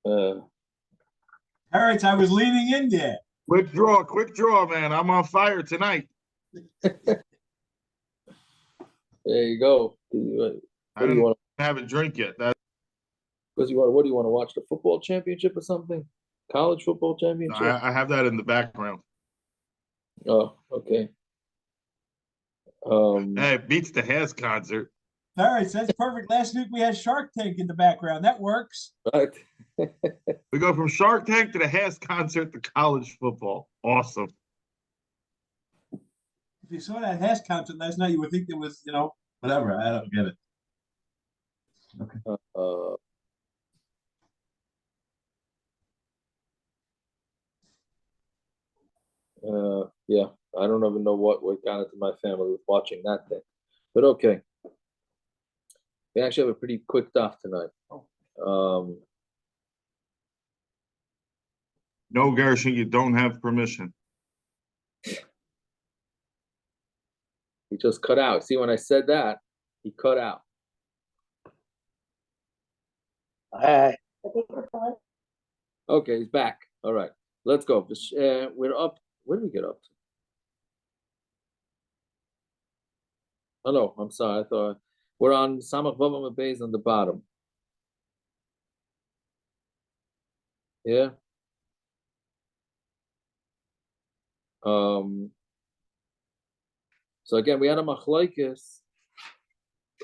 Uh, All right, I was leaning in there. Quick draw, man. I'm on fire tonight. there you go. What I do you want? didn't have a drink yet. Because you want? What do you want to watch? The football championship or something? College football championship? I have that in the background. Oh, okay. Hey, it beats the Has concert. All right, so that's perfect. Last week we had Shark Tank in the background. That works. Right. We go from Shark Tank to the Has concert to college football. Awesome. If you saw that Hash concert last night, you would think there was, whatever. I don't get it. Okay. Yeah, I don't even know what got into my family with watching that thing, but okay. We actually have a pretty quick daf tonight. No, Gershon, you don't have permission. He just cut out. See, when I said that, he cut out. Okay, he's back. All right, let's go. We're up. Where did we get up to? Oh no, I'm sorry. I thought we're on Samach Bava Beis on the bottom. Yeah. So again, we had a machlokes,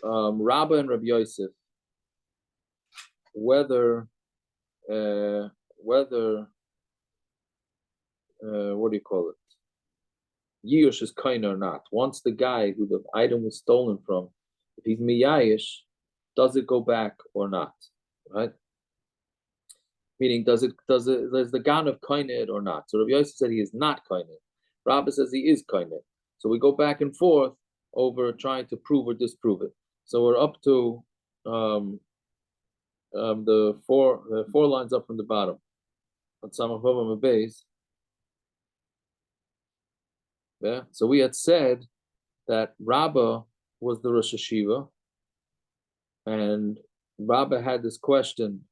Rabba and Rabbi Yosef, whether what do you call it? Yush is kind or not. Once the guy who the item was stolen from, if he's miyayish, does it go back or not? Right? Meaning, does the gan of kained or not? So Rabbi Yosef said he is not kained. Rabbi says he is kained. So we go back and forth over trying to prove or disprove it. So we're up to the four lines up from the bottom. On Samach Bava Beis. Yeah. So we had said that Rabba was the Rosh Hashiva, and Rabba had this question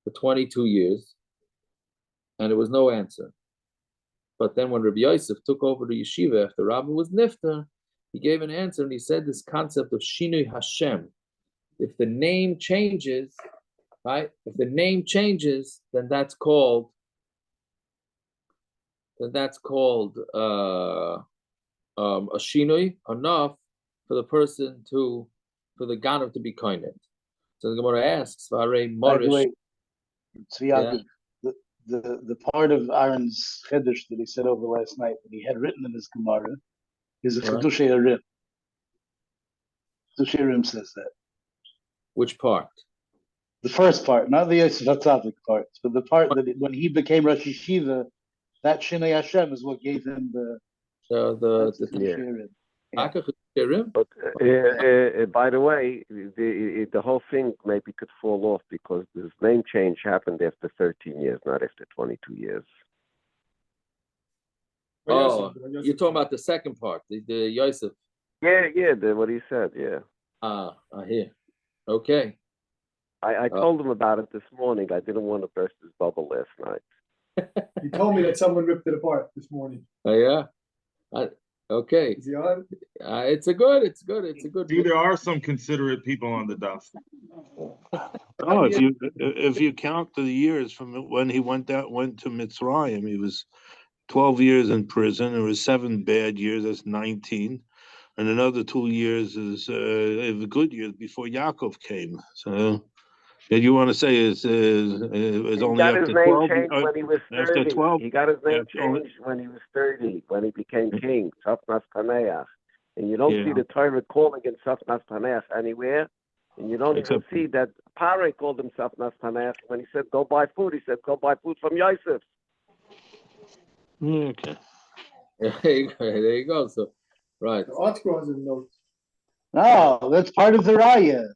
for 22 years, and there was no answer. But then when Rabbi Yosef took over the yeshiva after Rabba was nifter, he gave an answer, and he said this concept of Shinui Hashem. If the name changes, right? If the name changes, then that's called a shinui, enough for the person for the ganav to be kinded. So the Gemara asks, by the way, the part of Aaron's chiddush that he said over last night that he had written in his Gemara is a Chedushei Arim. Chedushei Arim says that. Which part? The first part, not the Yosef HaTzadik part, but the part that when he became Rosh Yeshiva, that Shinei Hashem is what gave him the But by the way, the whole thing maybe could fall off because this name change happened after 13 years, not after 22 years. Oh, you're talking about the second part, the Yosef. Yeah, what he said, yeah. I hear. Okay. I told him about it this morning. I didn't want to burst his bubble last night. He told me that someone ripped it apart this morning. Oh yeah. Okay. Is he on? It's a good. See, there are some considerate people on the daf. Oh, if you count the years from when he went to Mitzrayim, he was 12 years in prison. There was 7 bad years. That's 19, and another 2 years is good years before Yaakov came. So. You want to say is only after 12? When he was 30. After 12? He got his name changed when he was 30, when he became king, Safnas Paneach. And you don't see the Torah calling him Safnas Paneach anywhere. And you don't even see that Pare called him Safnas Paneach. When he said, go buy food, he said, go buy food from Yosef. Okay. There you go. So, right. The article has a note. No, that's part of the raya.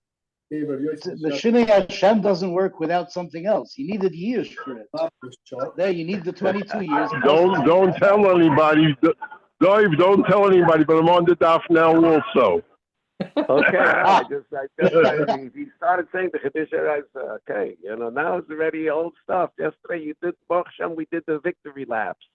The Shinei Hashem doesn't work without something else. You needed years for it. There, you need the 22 years. Don't tell anybody. Dave, don't tell anybody, but I'm on the daf now also. Okay, he started saying the Chedisha, I said, okay, now it's already old stuff. Yesterday you did Baruch Hashem, we did the victory laps.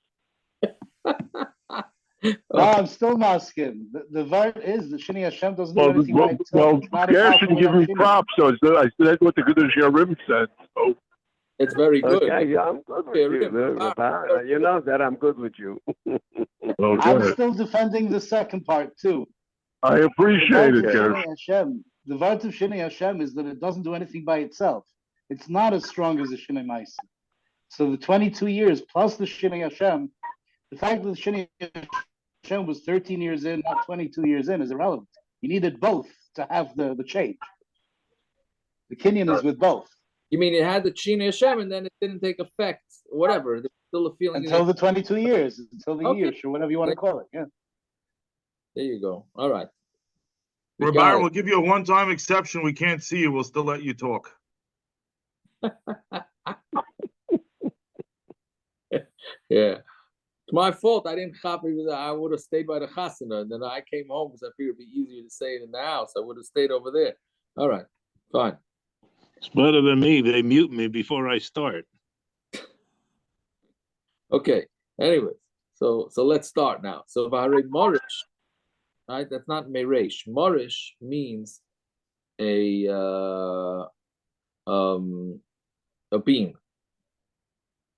No, I'm still masking. The word is the Shini Hashem doesn't do Well, anything by itself. It's not a Gershon powerful give him Shini. props, so that's what the Giddush Yarim said. So. It's very good. Okay, yeah, I'm good with you. You know that I'm good with you. I'm still defending the second part too. I appreciate it, Gershon. The word of Shini Hashem is that it doesn't do anything by itself. It's not as strong as the Shini Maisa. So the 22 years plus the Shini Hashem, the fact that the Shini Hashem was 13 years in, not 22 years in, is irrelevant. You needed both to have the change. The Kinyan is with both. You mean it had the Shini Hashem and then it didn't take effect, whatever. There's still a feeling until the 22 years, until the year, or whatever you want to call it. Yeah. There you go. All right. Rabbi, we'll give you a one-time exception. We can't see you. We'll still let you talk. Yeah. It's my fault. I didn't copy that. I would have stayed by the chasana. And then I came home because I figured it'd be easier to say it in the house. I would have stayed over there. All right. Fine. It's better than me. They mute me before I start. Okay. Anyways, so let's start now. So Vahare Morish, right? That's not Meresh. Morish means a beam.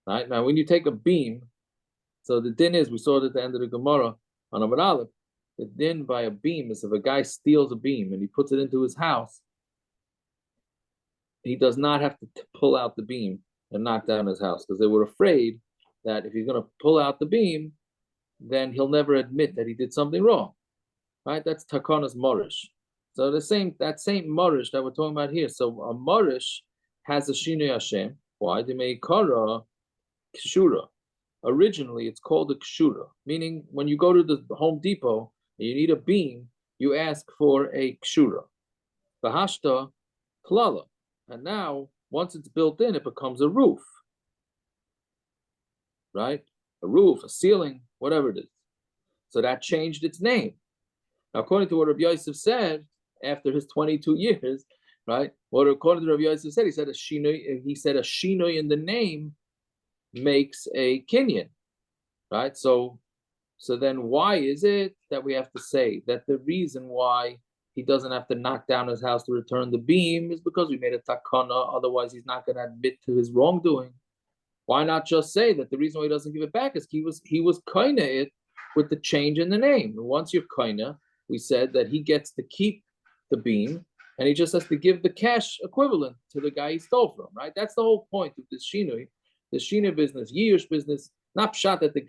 Right? Now when you take a beam, so the din is, we saw it at the end of the Gemara on Amar Aleph, the din by a beam is if a guy steals a beam and he puts it into his house, he does not have to pull out the beam and knock down his house, because they were afraid that if he's going to pull out the beam, then he'll never admit that he did something wrong. Right? That's Takona's Morish. So that same Morish that we're talking about here. So a Morish has a Shinui Hashem. Why? They make Kara Kshura. Originally, it's called a Kshura, meaning when you go to the Home Depot and you need a beam, you ask for a Kshura. Bahashta Klala. And now, once it's built in, it becomes a roof. Right? A roof, a ceiling, whatever it is. So that changed its name. Now, according to what Rabbi Yosef said, after his 22 years, right? What according to Rabbi Yosef said, he said a shinoi in the name makes a kinyan, right? So then why is it that we have to say that the reason why he doesn't have to knock down his house to return the beam is because we made a takana, otherwise he's not going to admit to his wrongdoing? Why not just say that the reason why he doesn't give it back is he was kaina it with the change in the name. And once you're kaina, we said that he gets to keep the beam and he just has to give the cash equivalent to the guy he stole from, right? That's the whole point of this shinui. The Shina business, Yish business, not shot that the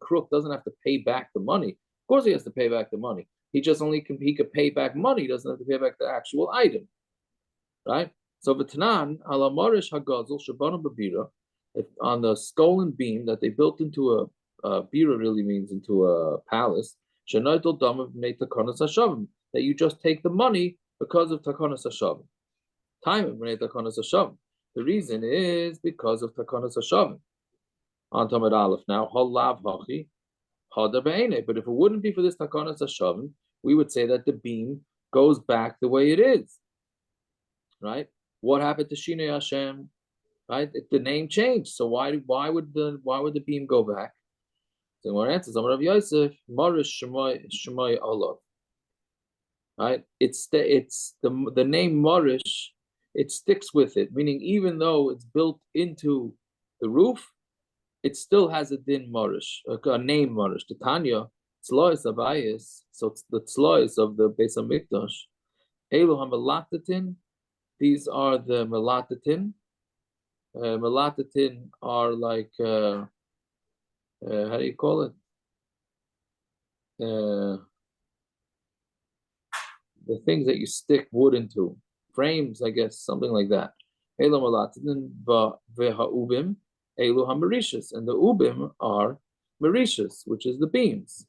crook, doesn't have to pay back the money. Of course he has to pay back the money. He could pay back money, he doesn't have to pay back the actual item. Right? So V'tanan, ala Morish hagazel shabana babira, on the stolen beam that they built into a bira really means into a palace, shenoitel dama v'nei takonas hashavim, that you just take the money because of takonas hashavim. Time v'nei takonas hashavim. The reason is because of Takonas Hashavim. On Tamid Aleph now, Halav Hachi, Hada Be'ene. But if it wouldn't be for this Takonas Hashavim, we would say that the beam goes back the way it is. Right? What happened to Shinei Hashem? Right? The name changed. So why would the beam go back? So one answers, Amar Rav Yosef, Morish Shemai Olav. Right? It's the name Morish. It sticks with it, meaning even though it's built into the roof, it still has a din morish, a name morish. The Tanya, tzlois abayis, so it's the tzlois of the Beis Hamikdash. Elu hamelatatin, these are the melatatin. Melatatin are like, how do you call it? The things that you stick wood into. Frames, I guess, something like that. And the ubim are marishas, which is the beams.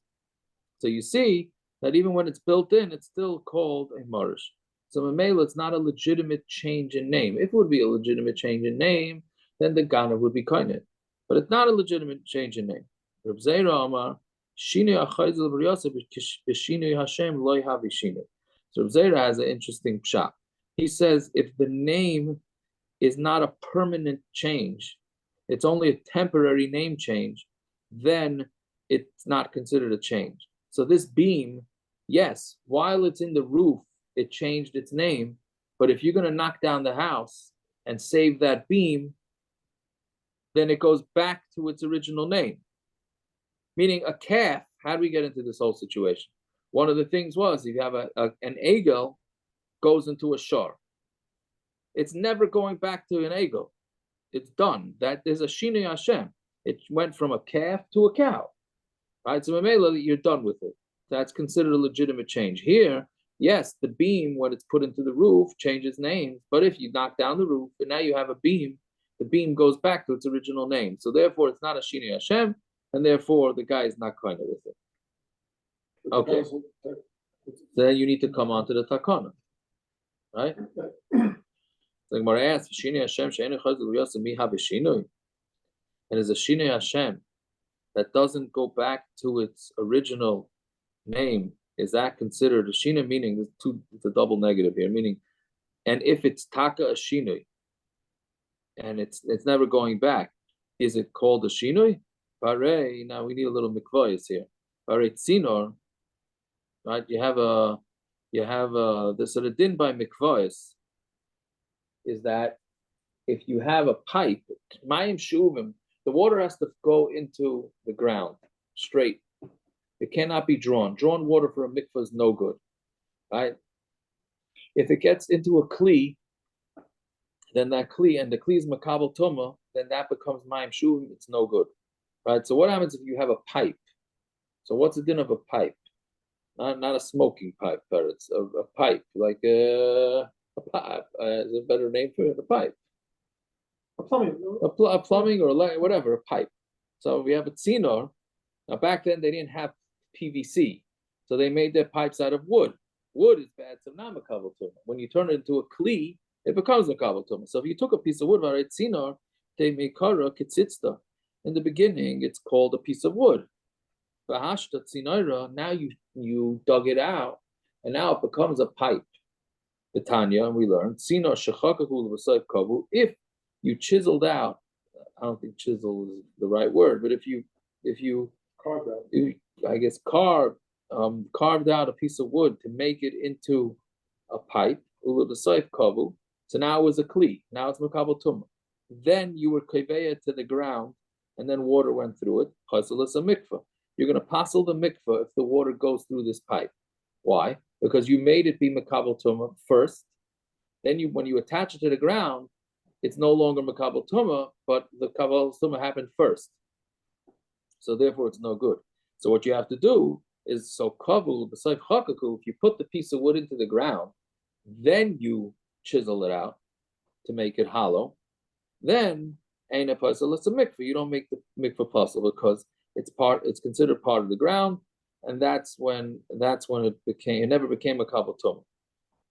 So you see that even when it's built in, it's still called a marish. So Mamela, it's not a legitimate change in name. If it would be a legitimate change in name, then the Ganav would be kainet. But it's not a legitimate change in name. Reb Zeira Amar, Shinui achayzel b'riyaseh b'shinui Hashem loy havi shinui. So Rav Zera has an interesting pshat. He says if the name is not a permanent change, it's only a temporary name change, then it's not considered a change. So this beam, yes, while it's in the roof, it changed its name. But if you're going to knock down the house and save that beam, then it goes back to its original name. Meaning a calf, how do we get into this whole situation? One of the things was if you have an egel goes into a shor, it's never going back to an egel. It's done. That is a shinui Hashem. It went from a calf to a cow, right? So Mamela, you're done with it. That's considered a legitimate change. Here, yes, the beam, when it's put into the roof, changes names. But if you knock down the roof and now you have a beam, the beam goes back to its original name. So therefore, it's not a shinui Hashem, and therefore the guy is not kind of with it. Okay. So then you need to come on to the takana, right? The Gemara asks, "Shinui Hashem she'enu chazul yosem mi habeshinui," and is a shinui Hashem that doesn't go back to its original name. Is that considered a shinui? Meaning, it's a double negative here. Meaning, and if it's taka a shinui, and it's never going back, is it called a shinui? Barei. Now we need a little mikvayis here. Barei tzinor. Right? You have the sort of din by mikvayis is that if you have a pipe, mayim shuvim, the water has to go into the ground straight. It cannot be drawn. Drawn water for a mikvah is no good, right? If it gets into a kli, then that kli, and the kli is makabel tuma, then that becomes mayim shuvim. It's no good, right? So what happens if you have a pipe? So what's the din of a pipe? Not a smoking pipe, but it's a pipe, like a pipe. Is a better name for it? A pipe. A plumbing. A plumbing or whatever, a pipe. So we have a tzinor. Now back then they didn't have PVC, so they made their pipes out of wood. Wood is bad, so not makabel tuma. When you turn it into a kli, it becomes makabel tuma. So if you took a piece of wood, right, tzinor, they make kara kitzitzta. In the beginning, it's called a piece of wood. Bahashta tzinora, now you dug it out, and now it becomes a pipe. The Tanya, and we learned tzinor shechakahu l'v'sayv kavu. If you chiseled out, I don't think chisel is the right word, but if you Carved out. I guess carved out a piece of wood to make it into a pipe, l'v'sayv kavu. So now it was a kli. Now it's makabel tumah. Then you were keveya to the ground, and then water went through it. Chazal is a mikvah. You're going to passel the mikvah if the water goes through this pipe. Why? Because you made it be makabel tumah first. Then when you attach it to the ground, it's no longer makabel tumah, but the kabel tumah happened first. So therefore, it's no good. So what you have to do is kavu b'sayv chakaku. If you put the piece of wood into the ground, then you chisel it out to make it hollow. Then ain't a puzzle. It's a mikvah. You don't make the mikvah puzzle because it's considered part of the ground, and that's when it never became a kabel tumah.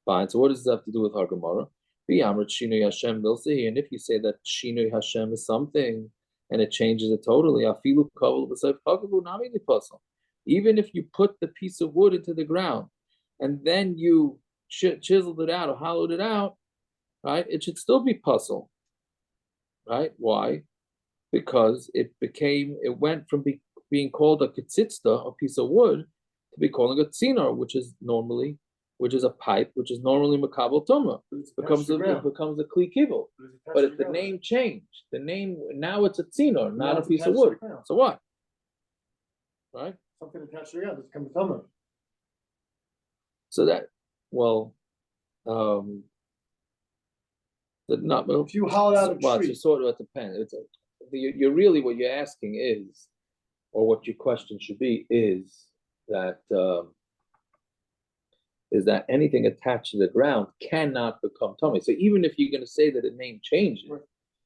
Fine. So what does this have to do with our Gemara? Shinui Hashem Bilsi, and if you say that Shinui Hashem is something and it changes it totally, afilu kabel b'sayv chakavu nami lipasul. Even if you put the piece of wood into the ground and then you chiseled it out or hollowed it out, right? It should still be puzzle, right? Why? Because it went from being called a ketzitzta, a piece of wood, to be calling a tzinor, which is a pipe, which is normally makabel tumah. It becomes a kli kibul. But if the name changed, now it's a tzinor, not a piece of wood. So what? Right? Something attached to the ground, it's become a tumah. So if you hollowed out a tree, it's sort of depends. You're really what you're asking is, or what your question should be is that anything attached to the ground cannot become tummy. So even if you're going to say that the name changes,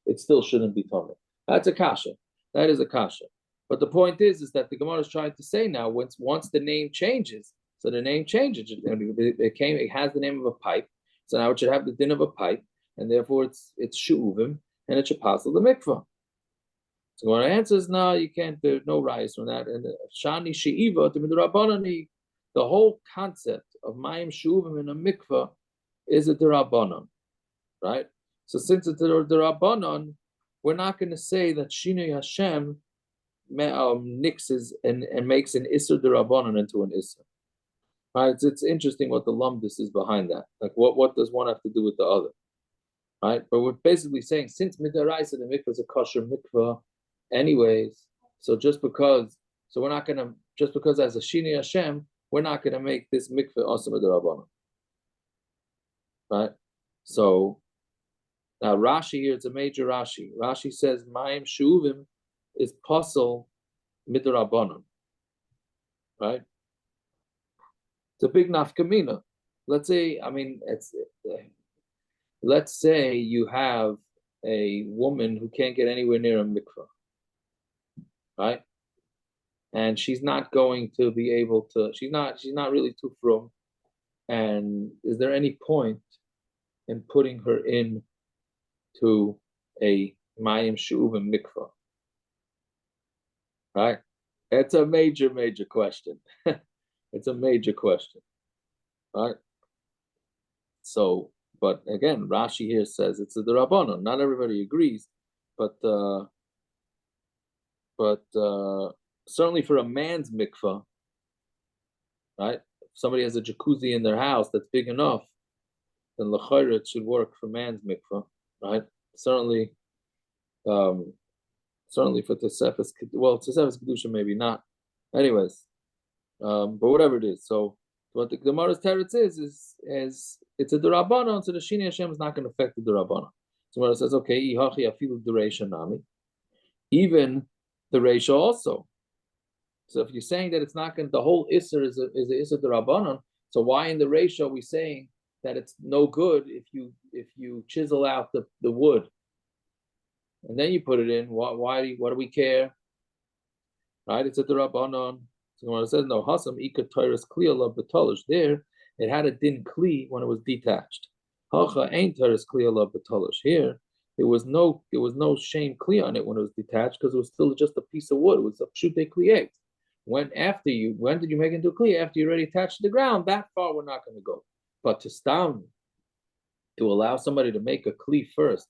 it still shouldn't be tummy. That's a kasha. That is a kasha. But the point is that the Gemara is trying to say now, once the name changes, so the name changes. It has the name of a pipe. So now it should have the din of a pipe, and therefore it's shu'uvim, and it should pass the mikvah. So when our answer is no, you can't. There's no rise from that. And shani she'iva to midrabanani, the whole concept of mayim shuvim in a mikvah is a derabanan, right? So since it's a derabanan, we're not going to say that Shinui Hashem nixes and makes an Isser derabanan into an Isser. Right? It's interesting what the lumdus is behind that. Like, what does one have to do with the other? Right? But we're basically saying, since midaraisa the mikvah is a kosher mikvah, anyways. So we're not gonna, just because as a Shini Hashem, we're not gonna make this mikvah awesome midarabanan. Right? So now Rashi here, it's a major Rashi. Rashi says mayim shuvim is posel midarabanan. Right? It's a big nafkamina. Let's say, let's say you have a woman who can't get anywhere near a mikvah, right? And she's not going to be able to. She's not really too frum. And is there any point in putting her in to a mayim shuvim mikvah? Right? It's a major question. It's a major question, right? So, but again, Rashi here says it's a derabanan. Not everybody agrees, but certainly for a man's mikvah, right? If somebody has a jacuzzi in their house that's big enough, then l'chayra it should work for man's mikvah, right? Certainly for Tosefes, well, Tosefes kedusha maybe not. Anyways. But whatever it is, so what the Gemara's teretz is it's a derabanan, so the Shini Hashem is not going to affect the derabanan. So Gemara says, okay, ihachi afilu dereisha nami, even the reisha also. So if you're saying that it's not going, the whole isser is a isser derabanan, so why in the reisha are we saying that it's no good if you chisel out the wood and then you put it in? Why do we care? Right? It's a derabanan. So when it says no hasam ika tyrus kli alav betalish, there it had a din kli when it was detached. Hacha ain't tyrus kli alav betalish. Here there was no shame kli on it when it was detached because it was still just a piece of wood. It was a pshute kliyet. When did you make it into a kli? After you already attached to the ground, that far we're not going to go. But to allow somebody to make a kli first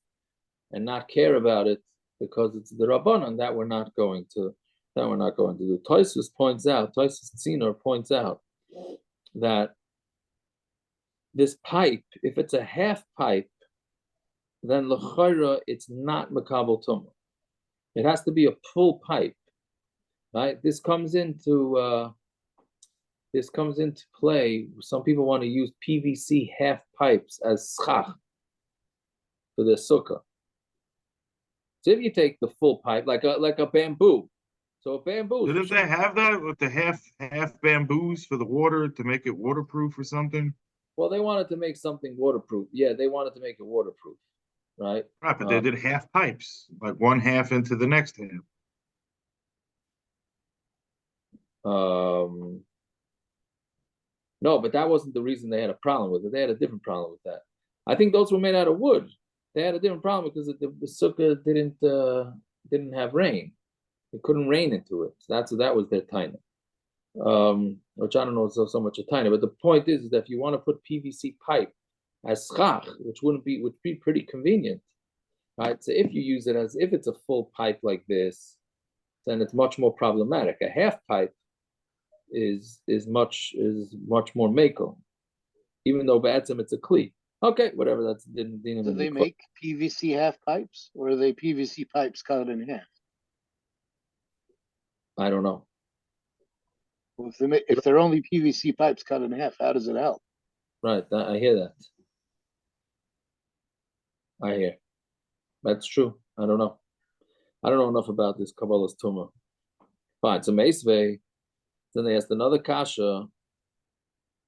and not care about it because it's the rabbanon, that we're not going to do. Tosfos Tziner points out that this pipe, if it's a half pipe, then l'chayra it's not makabel tumah. It has to be a full pipe, right? This comes into play. Some people want to use PVC half pipes as schach for their sukkah. So if you take the full pipe, like a bamboo. So a bamboo. Didn't they have that with the half bamboos for the water to make it waterproof or something? Well, they wanted to make something waterproof. Yeah, they wanted to make it waterproof, right? Right, but they did half pipes, like one half into the next half. No, but that wasn't the reason they had a problem with it. They had a different problem with that. I think those were made out of wood. They had a different problem because the sukkah didn't have rain. It couldn't rain into it. So that was their taina. Which I don't know so much a taina, but the point is that if you want to put PVC pipe as schach, which would be pretty convenient, right? So if you use it as if it's a full pipe like this, then it's much more problematic. A half pipe is much more mako, even though ba'atzim it's a kli. Okay, whatever. That's didn't. Do they make PVC half pipes, or are they PVC pipes cut in half? I don't know. Well, if they're only PVC pipes cut in half, how does it help? Right, I hear that. I hear. That's true. I don't know. I don't know enough about this Kabbalah's Tumah. Fine. So Meisvei, then they asked another kasha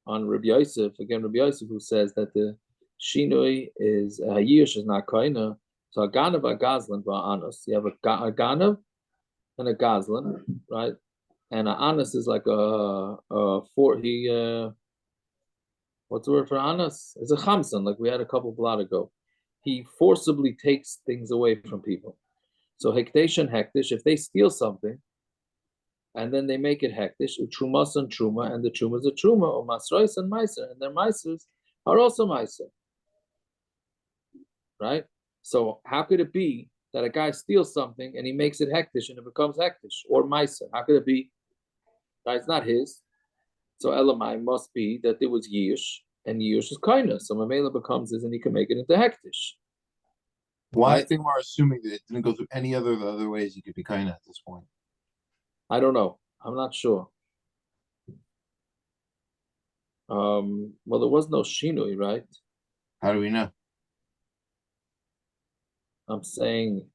on Rabbi Yosef. Again, Rabbi Yosef, who says that the shinui is Hayish is not koina. So a ganav, a gazlan, ba'anos. You have a ganav and a gazlan, right? And an anas is like what's the word for anas? It's a chamsan, like we had a couple of blot ago. He forcibly takes things away from people. So hekdesh and hekdesh, if they steal something, and then they make it hektish, utrumas and truma, and the truma is a truma, or masrois and meiser, and their meisers are also meiser. Right? So how could it be that a guy steals something and he makes it hektish and it becomes hektish or meiser? How could it be? It's not his. So Elamai must be that there was yish, and yish is kindness. So Mamela becomes his, and he can make it into hektish. Why Right? think we're assuming that it didn't go through any other ways you could be kind at this point? I don't know. I'm not sure. Well, there was no shinui, right? How do we know? I'm saying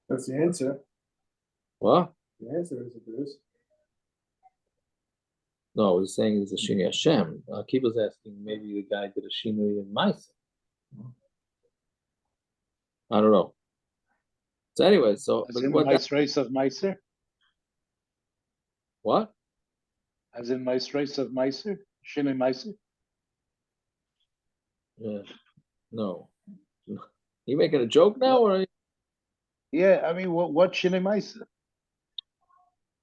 That's the answer. what? The answer is it is. No, he's saying it's a shinui Hashem. Akiva's asking maybe the guy did a shinui in Maisa. I don't know. So anyway, so As in Maisreis of Meiser? What? As in Maisreis of Meiser? Shinui Meiser? Yeah. No. You making a joke now, or? Yeah, I mean, what Shinui Meiser?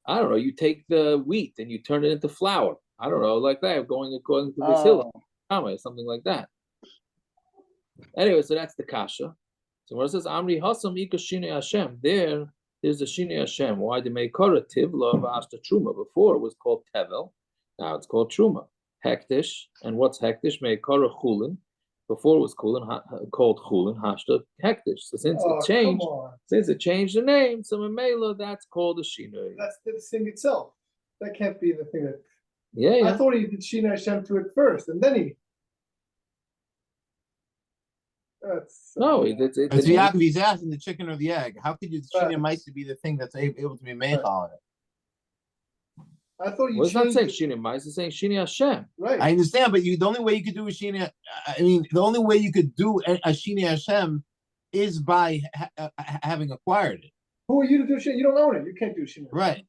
I don't know. You take the wheat and you turn it into flour. I don't know, like that, going according to this hill, something like that. Anyway, so that's the kasha. So when it says Amri Hasam Ika Shinei Hashem, there's a Shinei Hashem. Why they make Kora Tivla Vashta Truma? Before it was called Tevel, now it's called Truma. Hektish, and what's Hektish? Make Kora Chulin. Before it was called Chulin, Hashta Hektish. So since it changed the name, so Mamela, that's called a Shinei. That's the thing itself. That can't be the thing that. Yeah. I thought he did Shinei Hashem to it first, and then he. No, it's Yaakov, he's asking the chicken or the egg. How could you Shinei Meiser be the thing that's able to be made on it? I thought you. Well, it's not saying Shinei Meiser, it's saying Shinei Hashem. Right. I understand, but the only way you could do a Shinei, the only way you could do a Shinei Hashem is by having acquired it. Who are you to do Shinei? You don't own it. You can't do Shinei. Right.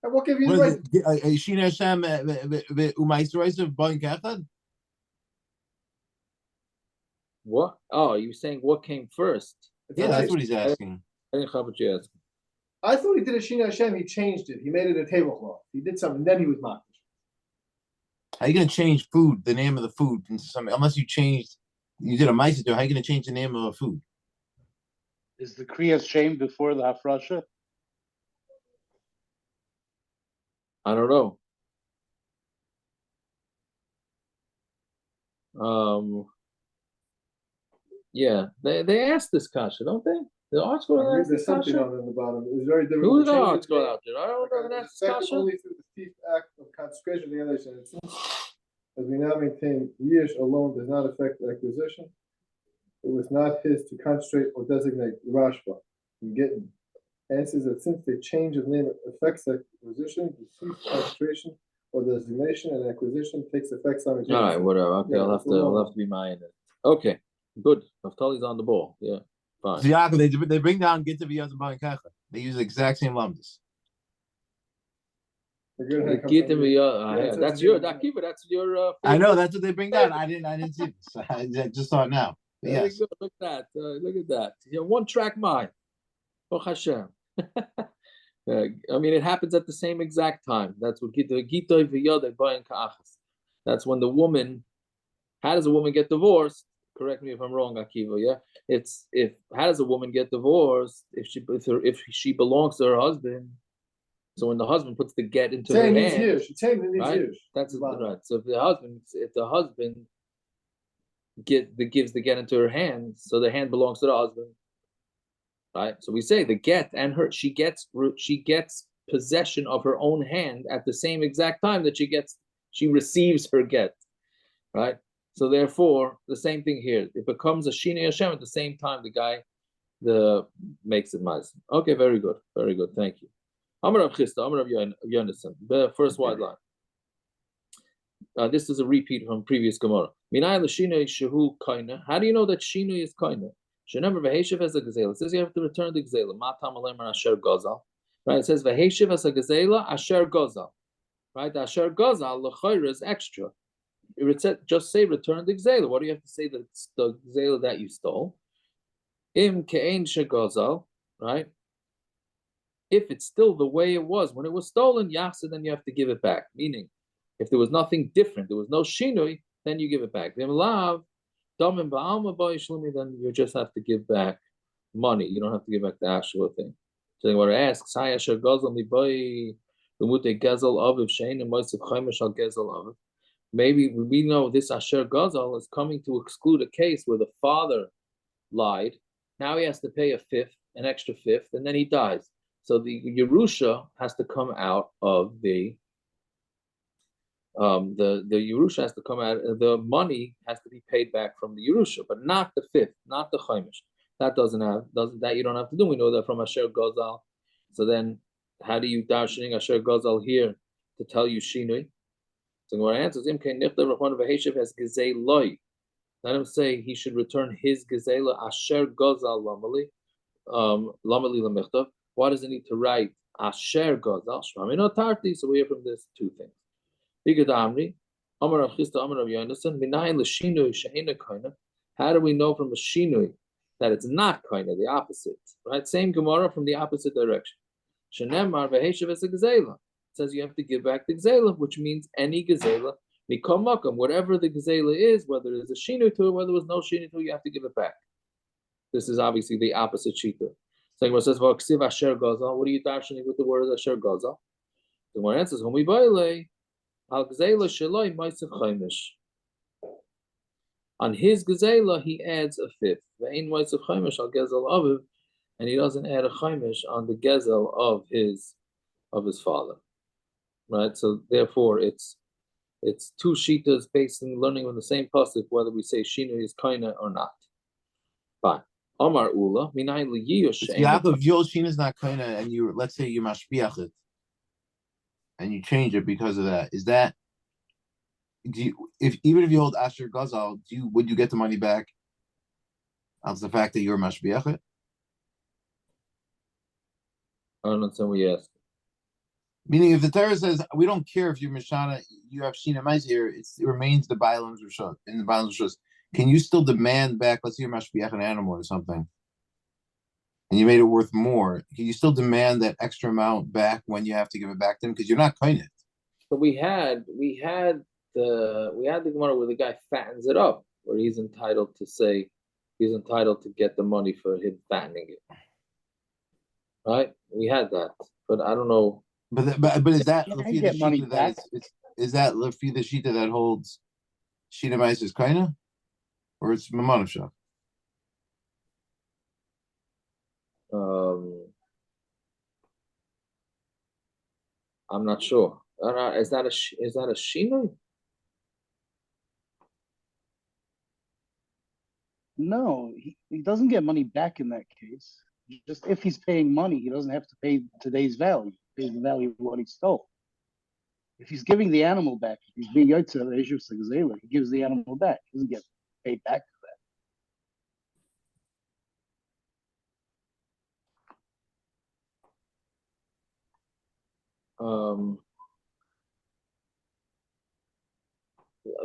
What gave you the right? A Shinei Hashem u'Maisreis of Boin Kechad? What? Oh, you're saying what came first? Yeah, that's what he's asking. I didn't have what you asked. I thought he did a Shinei Hashem. He changed it. He made it a tablecloth. He did something. Then he was mocked. How are you going to change food, the name of the food, into something? Unless you did a Meiser, how are you going to change the name of a food? Is the Kriyas Shem before the Hafrasha? I don't know. Yeah, they asked this kasha, don't they? The arts going to ask this something kasha. on the bottom. It's very difficult. Who's the arts going out there? I don't know. That's kasha. Only through the fifth act of consecration. The other said, as we now maintain, years alone does not affect acquisition. It was not his to concentrate or designate Rashba and Gittin. Answers that since the change of name affects acquisition, the cease concentration or designation and acquisition takes effect simultaneously. All right, whatever. Okay, I'll have to be mine. Okay, good. Naftali's on the ball. Yeah, fine. So Yaakov, they bring down Gitta V'Yaz and Boin Kechad. They use the exact same lambdas. That's your Akiva. That's your. I know that's what they bring down. I didn't see this. I just saw it now. Yes. Look at that. Look at that. You're one track mind. Oh Hashem. I mean, it happens at the same exact time. That's what that's when the woman. How does a woman get divorced? Correct me if I'm wrong, Akiva. Yeah, how does a woman get divorced if she belongs to her husband? So when the husband puts the get into her hand, right? That's right. So if the husband gives the get into her hand, so the hand belongs to the husband, right? So we say the get and she gets possession of her own hand at the same exact time that she receives her get, right? So therefore, the same thing here. It becomes a Shinei Hashem at the same time the makes it Ma'aseh. Okay, very good, thank you. Amar Rav Chisda, Amar Rav Yonasan, the first wide line. This is a repeat from previous Gemara. Minay l'shinui shehu kaina. How do you know that shinui is kaina? Shenever v'heshiv as a gazela. It says you have to return the gazela. Matam alemer asher gazal. Right? It says v'heshiv as a gazela asher gazal. Right? The asher gazal l'chayra is extra. Just say return the gazela. What do you have to say? That it's the gazela that you stole. Im ke'ein shegazal. Right? If it's still the way it was when it was stolen, yachsa, then you have to give it back. Meaning, if there was nothing different, there was no shinui, then you give it back. Then you just have to give back money. You don't have to give back the actual thing. So they want to ask, maybe we know this Asher Gazal is coming to exclude a case where the father lied. Now he has to pay an extra fifth, and then he dies. So the Yerusha has to come out of the Yerusha has to come out. The money has to be paid back from the Yerusha, but not the fifth, not the Chaimish. That that you don't have to do. We know that from Asher Gazal. So then, how do you darshaning Asher Gazal here to tell you Shinui? So what answers Im Kein Nichtav Rachman V'Heshev has Gezei Loi. Let him say he should return his Gezela Asher Gazal Lamali Lamichtav. Why does he need to write Asher Gazal? Shmamino Tarti. So we hear from this two things. Bigad Amri, Amar Rav Chisda, Amar Rav Yonasan, Minayin l'shinui she'ena koina. How do we know from a shinui that it's not koina, the opposite? Right? Same Gemara from the opposite direction. Shenemar v'heshav es a gezela. It says you have to give back the gezela, which means any gezela, mikol makam, whatever the gezela is, whether there's a shinu to it, whether there was no shinu to it, you have to give it back. This is obviously the opposite shita. So Gemara says, "Well, ksiv asher gazal." What are you darshaning with the word asher gazal? The one answers, "Homi baile al gezela sheloi ma'asav chaimish." On his gezela, he adds a fifth. Ve'ein ma'asav chaimish al gezel aviv, and he doesn't add a chaimish on the gezel of his father. Right, so therefore it's two shitas based on learning on the same pasuk whether we say shinu is kaina or not. Fine. Omar Ula, minayin liyiyush. Yaakov, your shina is not kaina, and you let's say you mashpiach it, and you change it because of that. Is that even if you hold Asher Gazal, would you get the money back? That's the fact that you're mashpiach it. I don't understand what you asked. Meaning, if the Torah says we don't care if you're Mishana, you have Shina Mais here, it remains the Bailam's Rishos. In the Bailam's Rishos, can you still demand back? Let's say you're Mashbiach an animal or something, and you made it worth more. Can you still demand that extra amount back when you have to give it back to them because you're not kind it? So we had the Gemara where the guy fattens it up, where he's entitled to get the money for him fattening it. Right? We had that, but I don't know. But is that Lefi the Shita that is that Lefi the Shita that holds Shita Mais is kaina, or it's Mamanashah? I'm not sure. Is that a shino? No, he doesn't get money back in that case. Just if he's paying money, he doesn't have to pay today's value. He pays the value of what he stole. If he's giving the animal back, if he's being Yotzer, he gives the animal back. He doesn't get paid back for that.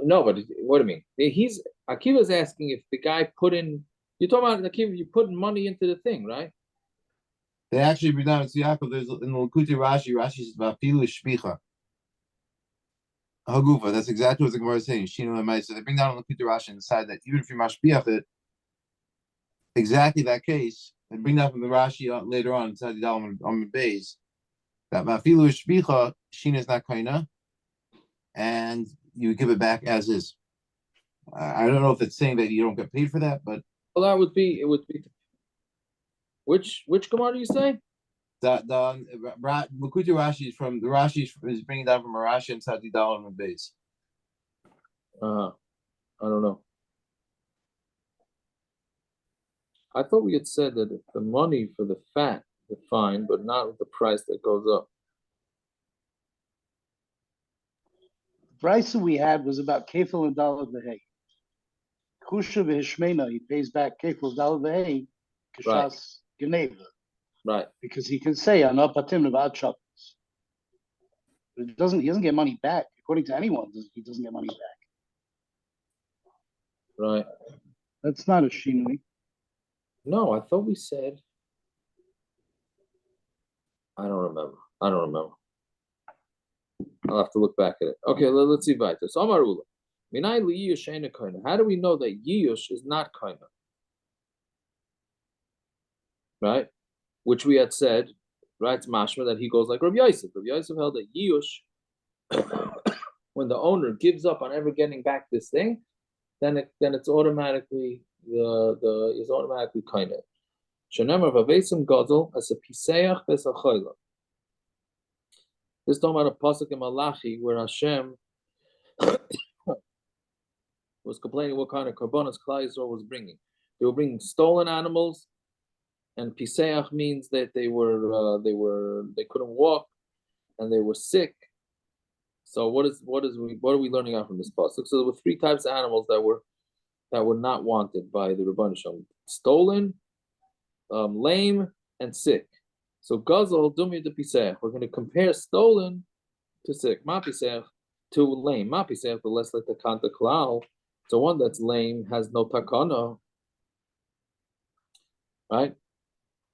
No, but what do you mean? Akiva's asking if the guy put in. You're talking about Akiva. You putting money into the thing, right? They actually bring down to Yaakov. There's in the Lakuti Rashi. Rashi says about Pilu Shpicha. Hagufa. That's exactly what the Gemara is saying. Shino and Mai. So they bring down the Lakuti Rashi and decide that even if you mashpiach it, exactly that case. They bring down from the Rashi later on inside the Dalam on the base that Mafilu Shpicha Shina is not kaina, and you give it back as is. I don't know if it's saying that you don't get paid for that, but well, it would be. Which Gemara do you say? The Lakuti Rashi is from the Rashi is bringing down from a Rashi inside the Dalam on the base. I don't know. I thought we had said that if the money for the fat is fine, but not with the price that goes up. The price that we had was about Kefil and Dalad V'Hei. Kusha v'Hishmena, he pays back Kefil Dalad V'Hei, Kishas Geneva. Right. Because he can say, Ana Patim Nevad Shabbos. But he doesn't get money back. According to anyone, he doesn't get money back. Right. That's not a shinui. No, I thought we said. I don't remember. I'll have to look back at it. Okay, let's see weiter. So Amarula. Minai liyush ain't koina. How do we know that yiyush is not koina? Right? Which we had said, right? It's mashma that he goes like Rabbi Yosef. Rabbi Yosef held that yiyush, when the owner gives up on ever getting back this thing, then it's automatically is automatically koina. Shenemar vavesim gadol as a piseach besachoyla. This is talking about a pasuk in Malachi where Hashem was complaining what kind of korbanos Klal Yisrael was bringing. They were bringing stolen animals, and piseach means that they couldn't walk and they were sick. So what are we learning out from this pasuk? So there were three types of animals that were not wanted by the Rebbeinu Shalom: stolen, lame, and sick. So Gazal Dumi de Pisech. We're going to compare stolen to sick. Ma Pisech to lame. Ma Pisech, the less like the Kanta Klal. So one that's lame has no takana, right?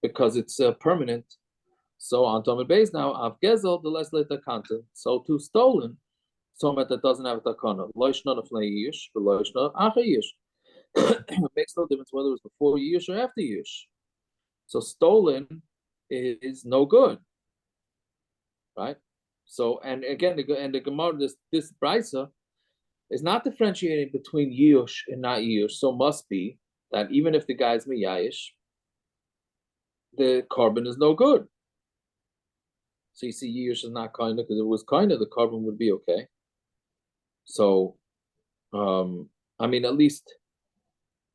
Because it's permanent. So on Tomid Beis now, Av Gezel, the less like the Kanta. So to stolen, someone that doesn't have a takana. Loishna of Yish, the Loishna Acha Yish. It makes no difference whether it was before Yish or after Yish. So stolen is no good, right? So and again, the Gemara, this brisa is not differentiating between Yush and not Yush. So must be that even if the guy's miyayish, the carbon is no good. So you see, Yush is not kind of, because if it was kind of, the carbon would be okay. So, I mean, at least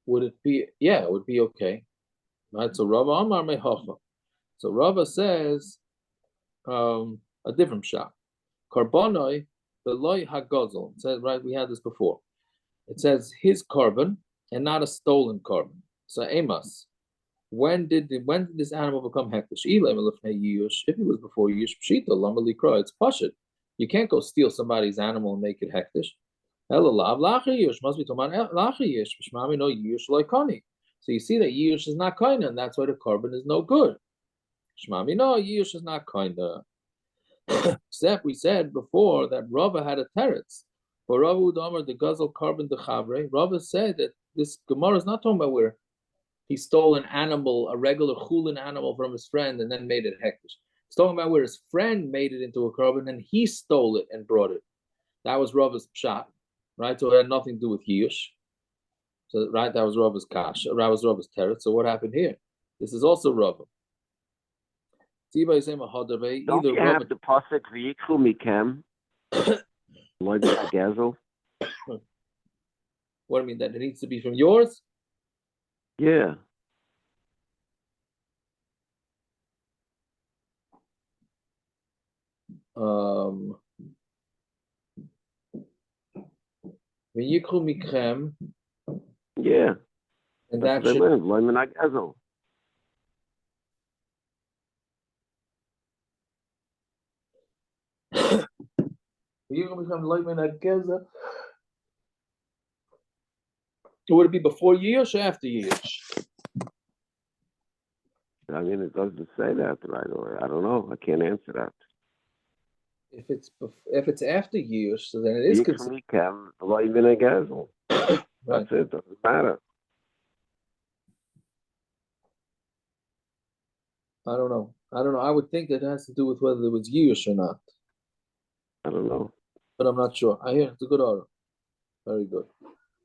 would it be? Yeah, it would be okay, right? So Rava Amar Mehacha. So Rava says a different shot. Karbonoi beloy hagazol. It says, right, we had this before. It says his carbon and not a stolen carbon. So Amos, when did this animal become hektish? If it was before Yush Pshita, Lamali Kra, it's Pashit. You can't go steal somebody's animal and make it hektish. Must be no Yush loikani. So you see that Yush is not kind, and that's why the carbon is no good. Shmami, no, Yush is not kind. Except we said before that Rava had a teretz. For Rava Udamar, the Gazel carbon the Chavre, Rava said that this Gemara is not talking about where he stole an animal, a regular chulin animal from his friend and then made it hektish. It's talking about where his friend made it into a carbon and he stole it and brought it. That was Rava's pshat, right? So it had nothing to do with Yush. So, right, that was Rava's kash. That was Rava's teretz. So what happened here? This is also Rava. Don't you have the pasuk v'yikhu mikem? Like Gazel? What do you mean, that it needs to be from yours? Yeah. V'yikhu mikrem. Yeah. And that's that should. Loimen Gazel. Would it be before Yush or after Yush? I mean, it doesn't say that right away. I don't know. I can't answer that. If it's after Yush, so then it is considered. That's it. Doesn't matter. I don't know. I would think that it has to do with whether it was Yush or not. I don't know. But I'm not sure. I hear it's a good order. Very good.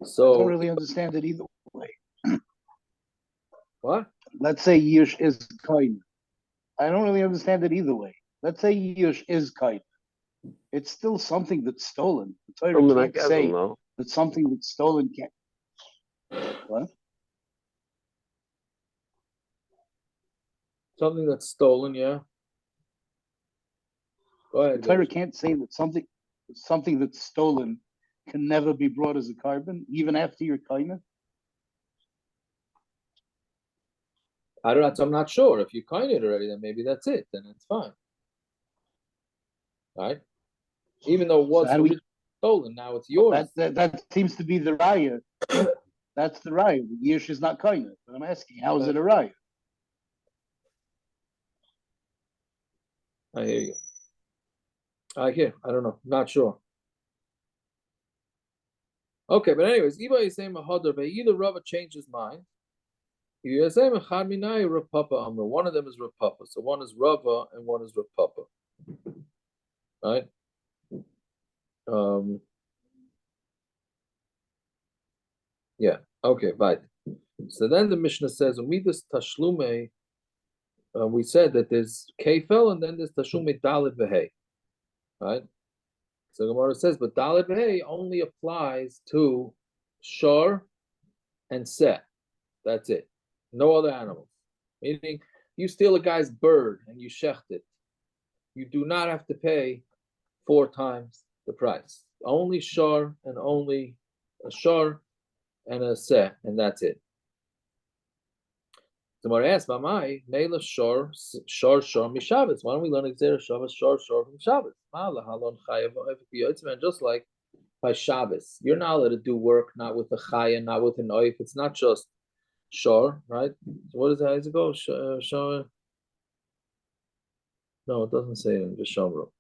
So I don't really understand it either way. What? Let's say Yush is kind. I don't really understand it either way. Let's say Yush is kind. It's still something that's stolen. The Torah can't say that something that's stolen can't. What? Something that's stolen, yeah. Go ahead. The Torah can't say that something that's stolen can never be brought as a carbon, even after you're kindness. I don't know. So I'm not sure. If you coined it already, then maybe that's it. Then it's fine. Right? Even though it was stolen, now it's yours. That seems to be the raya. That's the raya. The Yush is not kindness. But I'm asking, how is it a raya? I hear you. I don't know. Not sure. Okay, but anyways, Iba is saying either Rava changed his mind. You're saying one of them is Rav Papa. So one is Rava and one is Rav Papa. Right? Yeah. Okay, right. So then the Mishnah says, Umidas Tashlume, we said that there's Kefel and then there's Tashlume Dalit Vehei. Right? So Gemara says, but Dalit Vehei only applies to Shor and Seh. That's it. No other animals. Meaning, you steal a guy's bird and you shecht it. You do not have to pay 4 times the price. Only Shor and only a Shor and a Seh, and that's it. The Gemara asks, "Mamai Neila Shor Mishabbos." Why don't we learn Xer Shabbos Shor from Shabbos? And just like by Shabbos, you're not allowed to do work not with a Chaya, not with an Oif. It's not just Shor, right? So what is that? How does it go? Shor. No, it doesn't say it in Vishamro.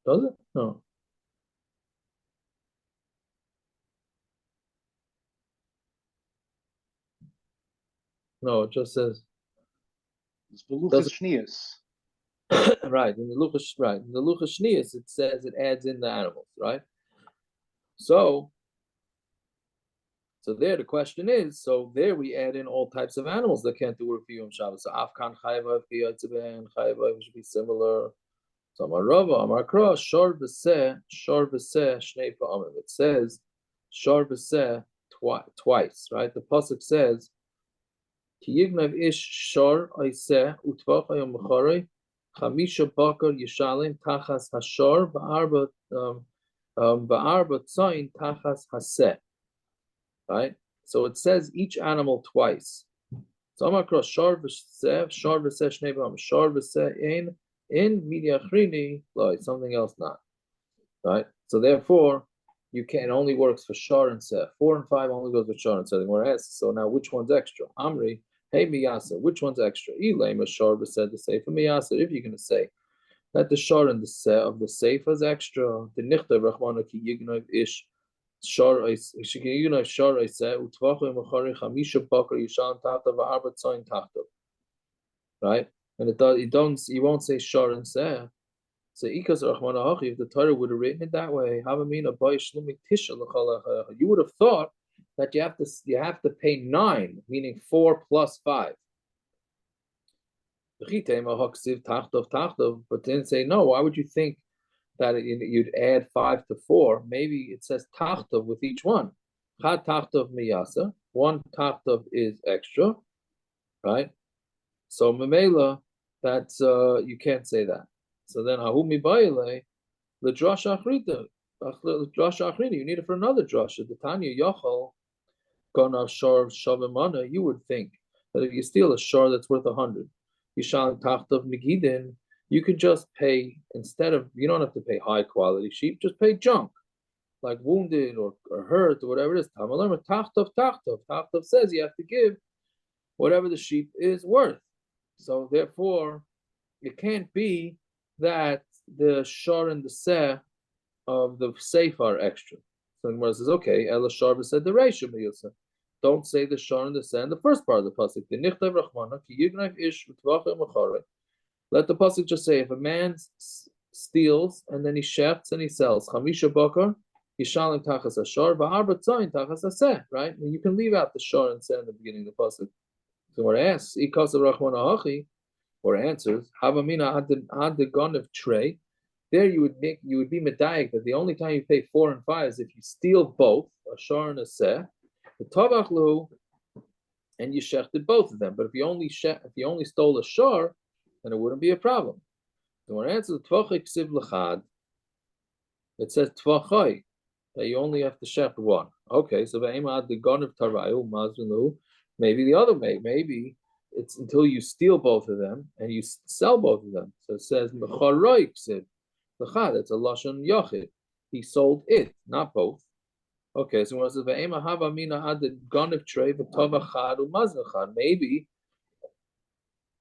Does it? No. No, it just says. It's Beluchas Shnias. Right, in the Luchas Shnias, it says it adds in the animals, right? So there the question is, so there we add in all types of animals that can't do work for Yom Shabbos. So Afkan Chayva should be similar. So Amar Rava, Amar Kra, Shor V'seh, Shnei Pa'amim. It says Shor V'seh twice, right? The pasuk says, Ki yignav ish Shor Oiseh utvach hayom mecharei Chamisha Bakar Yishalim Tachas Hashor Ba'arba Tzayin Tachas Haseh. Right? So it says each animal twice. So I'm across Shor V'seh Shnei B'am, Shor V'seh in Midiachrini, like something else not. Right? So therefore, you can only works for Shor and Seh. 4 and 5 only goes with Shor and Seh. The Gemara asks, so now which one's extra? Amri, hey Miyasa, which one's extra? Ilema Shor V'seh the Sefer Miyasa. If you're going to say that the Shor and the Seh of the Sefer is extra, the Nichta Rachmana ki Yignav Ish Shor Yignav Shor Seh Utvachu Mechari Chamisha Bakar Yishalim Tachta V'Arba Tzayin Tachta. Right? And you won't say Shor and Seh. So Ikas Rachmana Hachi, if the Torah would have written it that way, you would have thought that you have to pay 9, meaning 4 plus 5. But then say no. Why would you think that you'd add 5 to 4? Maybe it says tachtov with each one. Chad tachtov miyasa. 1 tachtov is extra, right? So memela, that's you can't say that. So then hahumi baile the drasha achrita. You need it for another drasha. The Tanya Yachal Gonav Shor Shavimana. You would think that if you steal a shor that's worth 100, Yishal Tachtov Megidin, you could just pay, you don't have to pay high quality sheep, just pay junk, like wounded or hurt or whatever it is. Tachtov says you have to give whatever the sheep is worth. So therefore, it can't be that the shor and the seh of the seif are extra. So the Gemara says, okay, Ela shor said the ratio. Don't say the shor and the seh in the first part of the pasuk. The nichtav rachmana ki yignav ish v'tvachem mecharei. Let the pasuk just say, if a man steals and then he shefts and he sells, chamisha bakar yishalim tachas hashor v'arba tzayin tachas haseh. Right? And you can leave out the shor and seh in the beginning of the pasuk. So what asks, ikasa rachmana hachi, or answers, havamina ad the gun of tray. There you would be medayik that the only time you pay 4 and 5 is if you steal both a shor and a seh, the tabachlu, and you shechted both of them. But if you only stole a shor, then it wouldn't be a problem. So when answers tvachai ksiv lechad, it says tvachai that you only have to shecht 1. Okay, so ve'ema ad the gun of tarayu mazvinu. Maybe the other way. Maybe it's until you steal both of them and you sell both of them. So it says mecharoi ksiv lechad. It's a lashon yachid. He sold it, not both. Okay, so when it says ve'ema hava mina ad the gun of trei v'tovachad umazvachad. Maybe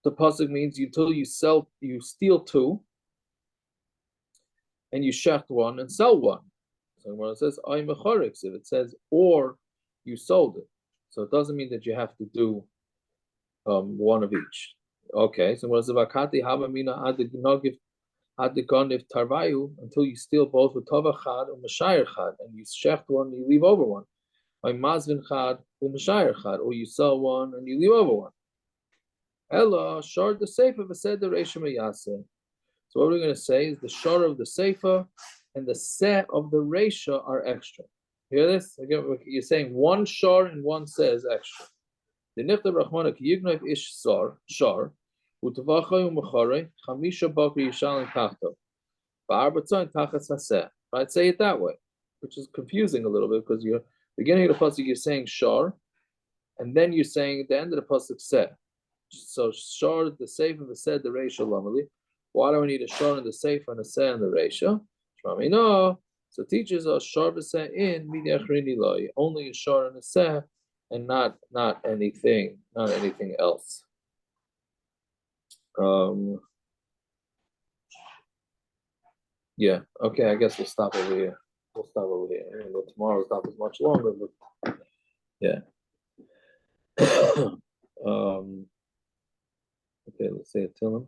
the pasuk means until you steal 2 and you shecht one and sell one. So when it says I mechorix, if it says or you sold it, so it doesn't mean that you have to do one of each. Okay, so when it's about kati havamina adegnogiv adegonif tarvayu until you steal both with tova chad and mashayir chad, and you shecht one, you leave over one. By mazvin chad umashayir chad, or you sell one and you leave over one. Ella shard the sefer v'sed the reisha meyaseh. So what we're going to say is the shor of the sefer and the se of the reisha are extra. Hear this? Again, you're saying one shor and one se is extra. The nichta rachmana ki yignof ish shor utavachay umachare chamisha bakri yishal tachto ba'arbatzon tachas haseh. Right? Say it that way, which is confusing a little bit because you're beginning of the pasuk you're saying shor, and then you're saying at the end of the pasuk se. So shor the sefer the said the reisha lamali. Why do we need a shor in the sefer and a se in the reisha? Shmami no. So teaches us shor v'se in midiachrini loy. Only a shor and a se, and not anything else. Yeah. Okay. I guess we'll stop over here. Tomorrow's not as much longer, but yeah. Okay. Let's say it till him.